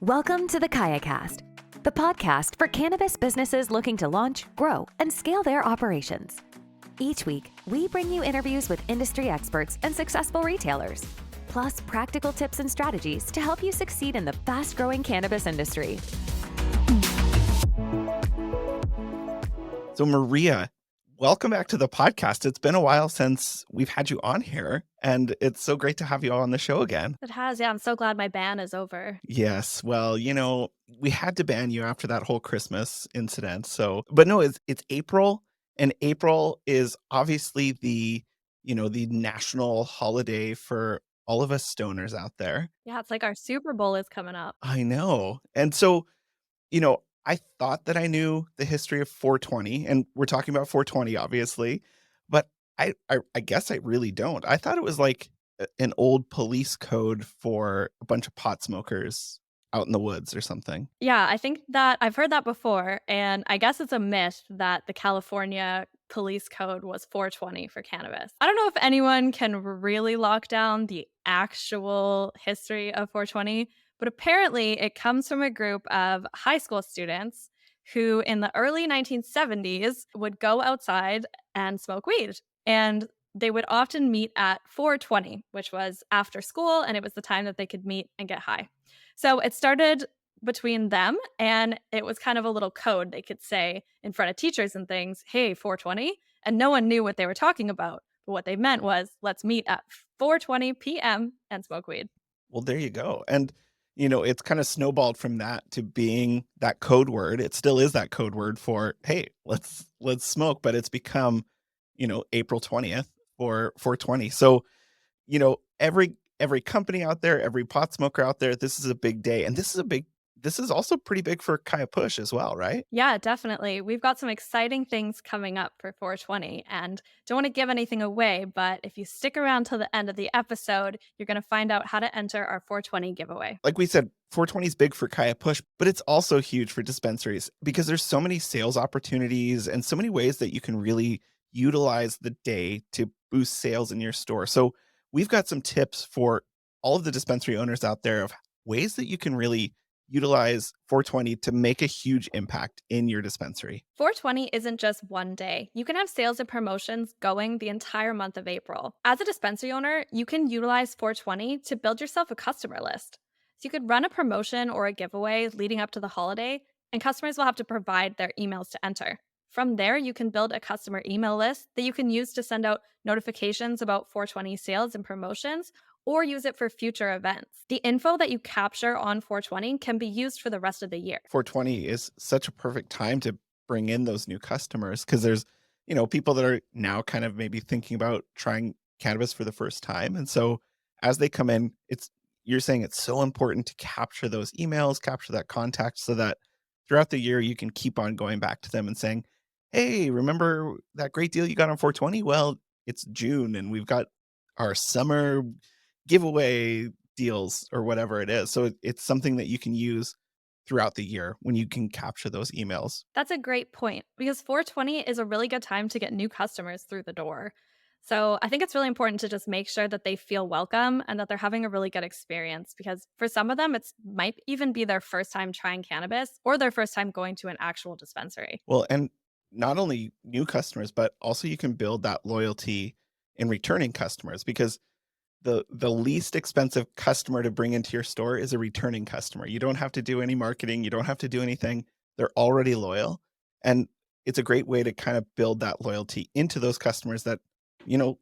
Welcome to the KayaCast, the podcast for cannabis businesses looking to launch, grow, and scale their operations. Each week, we bring you interviews with industry experts and successful retailers, plus practical tips and strategies to help you succeed in the fast-growing cannabis industry. So Maria, welcome back to the podcast. It's been a while since we've had you on here, and it's so great to have you on the show again. It has, yeah. I'm so glad my ban is over. Yes, well, we had to ban you after that whole Christmas incident. But no, it's April, and April is obviously the national holiday for all of us stoners out there. Yeah, it's like our Super Bowl is coming up. I know. And so, I thought that I knew the history of 420, and we're talking about 420, obviously, but I guess I really don't. I thought it was like an old police code for a bunch of pot smokers out in the woods or something. Yeah, I think that I've heard that before, and I guess it's a myth that the California police code was 420 for cannabis. I don't know if anyone can really lock down the actual history of 420, but apparently it comes from a group of high school students who in the early 1970s would go outside and smoke weed. And they would often meet at 420, which was after school, and it was the time that they could meet and get high. So it started between them, and it was kind of a little code they could say in front of teachers and things, hey, 420, and no one knew what they were talking about. But what they meant was, let's meet at 4:20 p.m. and smoke weed. Well, there you go. And it's kind of snowballed from that to being that code word. It still is that code word for, hey, let's smoke, but it's become, April 20th for 420. So, every company out there, every pot smoker out there, this is a big day. And this is also pretty big for KayaPush as well, right? Yeah, definitely. We've got some exciting things coming up for 420, and don't want to give anything away, but if you stick around till the end of the episode, you're going to find out how to enter our 420 giveaway. Like we said, 420 is big for KayaPush, but it's also huge for dispensaries because there's so many sales opportunities and so many ways that you can really utilize the day to boost sales in your store. So we've got some tips for all of the dispensary owners out there of ways that you can really utilize 420 to make a huge impact in your dispensary. 420 isn't just one day. You can have sales and promotions going the entire month of April. As a dispensary owner, you can utilize 420 to build yourself a customer list. So you could run a promotion or a giveaway leading up to the holiday, and customers will have to provide their emails to enter. From there, you can build a customer email list that you can use to send out notifications about 420 sales and promotions, or use it for future events. The info that you capture on 420 can be used for the rest of the year. 420 is such a perfect time to bring in those new customers because there's, people that are now kind of maybe thinking about trying cannabis for the first time. And so as they come in, you're saying it's so important to capture those emails, capture that contact so that throughout the year you can keep on going back to them and saying, hey, remember that great deal you got on 420? Well, it's June and we've got our summer giveaway deals or whatever it is. So it's something that you can use throughout the year when you can capture those emails. That's a great point because 420 is a really good time to get new customers through the door. So I think it's really important to just make sure that they feel welcome and that they're having a really good experience because for some of them, it might even be their first time trying cannabis or their first time going to an actual dispensary. Well, and not only new customers, but also you can build that loyalty in returning customers because the least expensive customer to bring into your store is a returning customer. You don't have to do any marketing, you don't have to do anything. They're already loyal. And it's a great way to kind of build that loyalty into those customers that,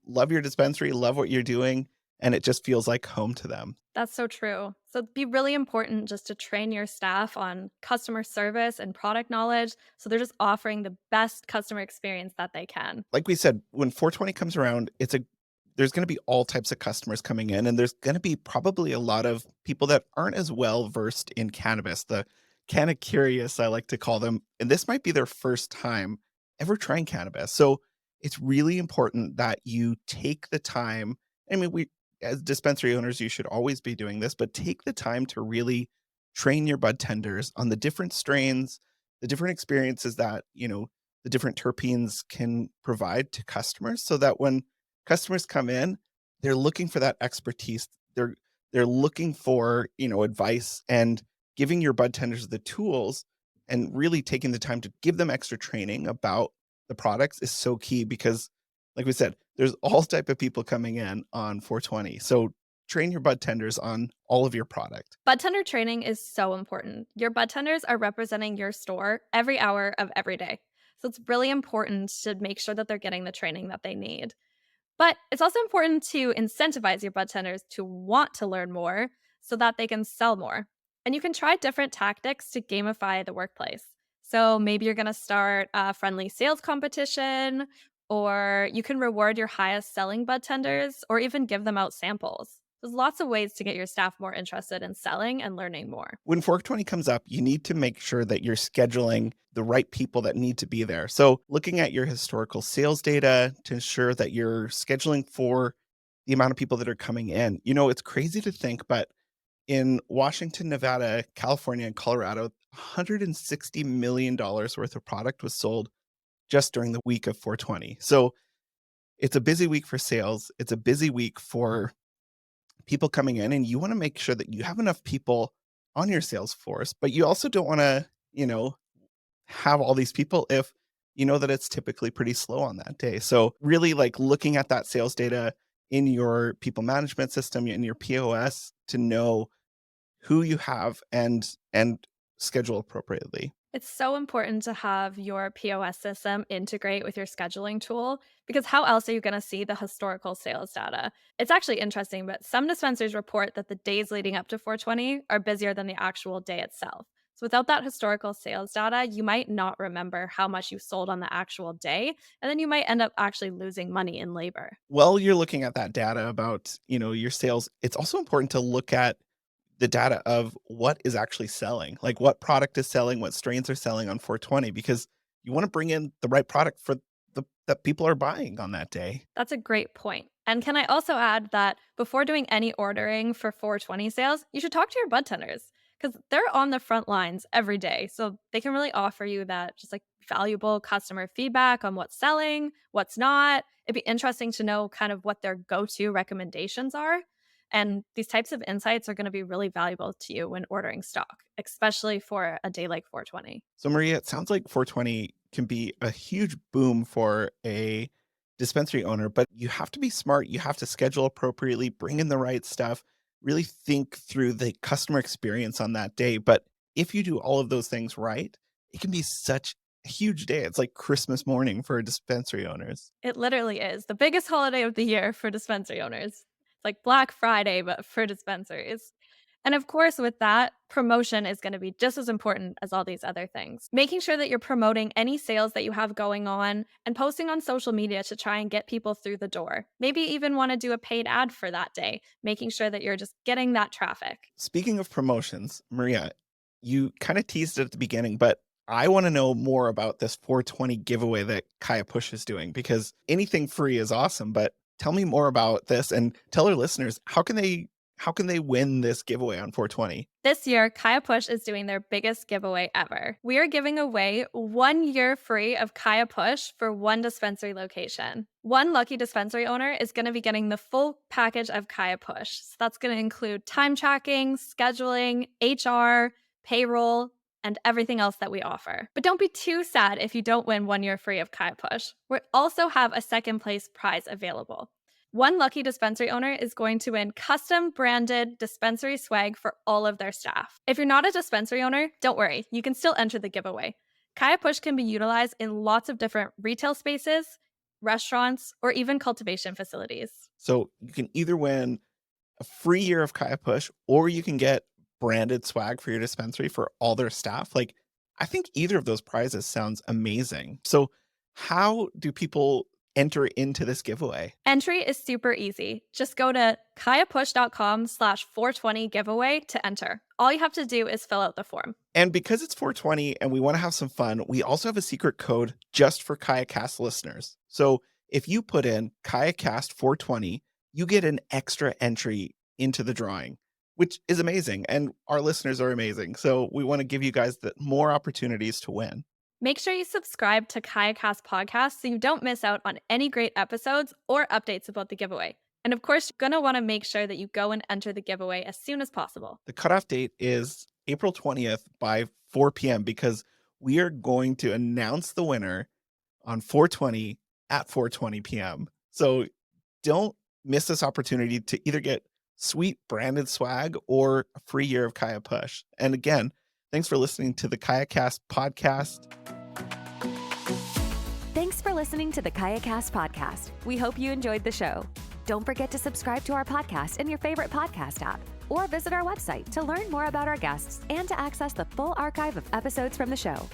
love your dispensary, love what you're doing, and it just feels like home to them. That's so true. So it'd be really important just to train your staff on customer service and product knowledge so they're just offering the best customer experience that they can. Like we said, when 420 comes around, there's going to be all types of customers coming in, and there's going to be probably a lot of people that aren't as well versed in cannabis, the kind of curious, I like to call them. And this might be their first time ever trying cannabis. So it's really important that you take the time. I mean, as dispensary owners, you should always be doing this, but take the time to really train your bud tenders on the different strains, the different experiences that, the different terpenes can provide to customers so that when customers come in, they're looking for that expertise. They're looking for, advice and giving your bud tenders the tools and really taking the time to give them extra training about the products is so key because, like we said, there's all type of people coming in on 420. So train your bud tenders on all of your product. Bud tender training is so important. Your bud tenders are representing your store every hour of every day. So it's really important to make sure that they're getting the training that they need. But it's also important to incentivize your bud tenders to want to learn more so that they can sell more. And you can try different tactics to gamify the workplace. So maybe you're going to start a friendly sales competition, or you can reward your highest selling bud tenders, or even give them out samples. There's lots of ways to get your staff more interested in selling and learning more. When 420 comes up, you need to make sure that you're scheduling the right people that need to be there. So, looking at your historical sales data to ensure that you're scheduling for the amount of people that are coming in. It's crazy to think, but in Washington, Nevada, California, and Colorado, $160 million worth of product was sold just during the week of 420. So, it's a busy week for sales. It's a busy week for people coming in, and you want to make sure that you have enough people on your sales force, but you also don't want to, have all these people if you know that it's typically pretty slow on that day. So really like looking at that sales data in your people management system, in your POS to know who you have and schedule appropriately. It's so important to have your POS system integrate with your scheduling tool because how else are you going to see the historical sales data? It's actually interesting, but some dispensaries report that the days leading up to 420 are busier than the actual day itself. So without that historical sales data, you might not remember how much you sold on the actual day, and then you might end up actually losing money in labor. While you're looking at that data about, your sales, it's also important to look at the data of what is actually selling, like what product is selling, what strains are selling on 420, because you want to bring in the right product for the that people are buying on that day. That's a great point. And can I also add that before doing any ordering for 420 sales, you should talk to your bud tenders because they're on the front lines every day. So they can really offer you that just like valuable customer feedback on what's selling, what's not. It'd be interesting to know kind of what their go to recommendations are. And these types of insights are going to be really valuable to you when ordering stock, especially for a day like 420. So Maria, it sounds like 420 can be a huge boom for a dispensary owner, but you have to be smart. You have to schedule appropriately, bring in the right stuff, really think through the customer experience on that day. But if you do all of those things right, it can be such a huge day. It's like Christmas morning for dispensary owners. It literally is the biggest holiday of the year for dispensary owners. It's like Black Friday, but for dispensaries. And of course, with that, promotion is going to be just as important as all these other things. Making sure that you're promoting any sales that you have going on and posting on social media to try and get people through the door. Maybe even want to do a paid ad for that day, making sure that you're just getting that traffic. Speaking of promotions, Maria, you kind of teased it at the beginning, but I want to know more about this 420 giveaway that KayaPush is doing because anything free is awesome, but tell me more about this and tell our listeners how can they win this giveaway on 420? This year, KayaPush is doing their biggest giveaway ever. We are giving away 1 year free of KayaPush for one dispensary location. One lucky dispensary owner is going to be getting the full package of KayaPush. So that's going to include time tracking, scheduling, HR, payroll, and everything else that we offer. But don't be too sad if you don't win 1 year free of KayaPush. We also have a second place prize available. One lucky dispensary owner is going to win custom branded dispensary swag for all of their staff. If you're not a dispensary owner, don't worry, you can still enter the giveaway. KayaPush can be utilized in lots of different retail spaces, restaurants, or even cultivation facilities. So you can either win a free year of KayaPush or you can get branded swag for your dispensary for all their staff. Like, I think either of those prizes sounds amazing. So, how do people enter into this giveaway? Entry is super easy. Just go to kayapush.com/420 giveaway to enter. All you have to do is fill out the form. And because it's 420 and we want to have some fun, we also have a secret code just for KayaCast listeners. So if you put in KayaCast 420, you get an extra entry into the drawing, which is amazing. And our listeners are amazing. So we want to give you guys more opportunities to win. Make sure you subscribe to KayaCast podcast so you don't miss out on any great episodes or updates about the giveaway. And of course, you're going to want to make sure that you go and enter the giveaway as soon as possible. The cutoff date is April 20th by 4 p.m. because we are going to announce the winner on 420 at 4:20 p.m. So don't miss this opportunity to either get sweet branded swag or a free year of KayaPush. And again, thanks for listening to the KayaCast podcast. Thanks for listening to the KayaCast podcast. We hope you enjoyed the show. Don't forget to subscribe to our podcast in your favorite podcast app or visit our website to learn more about our guests and to access the full archive of episodes from the show.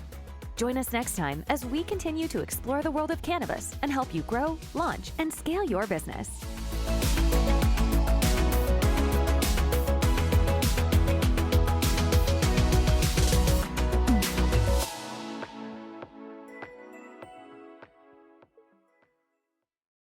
Join us next time as we continue to explore the world of cannabis and help you grow, launch, and scale your business.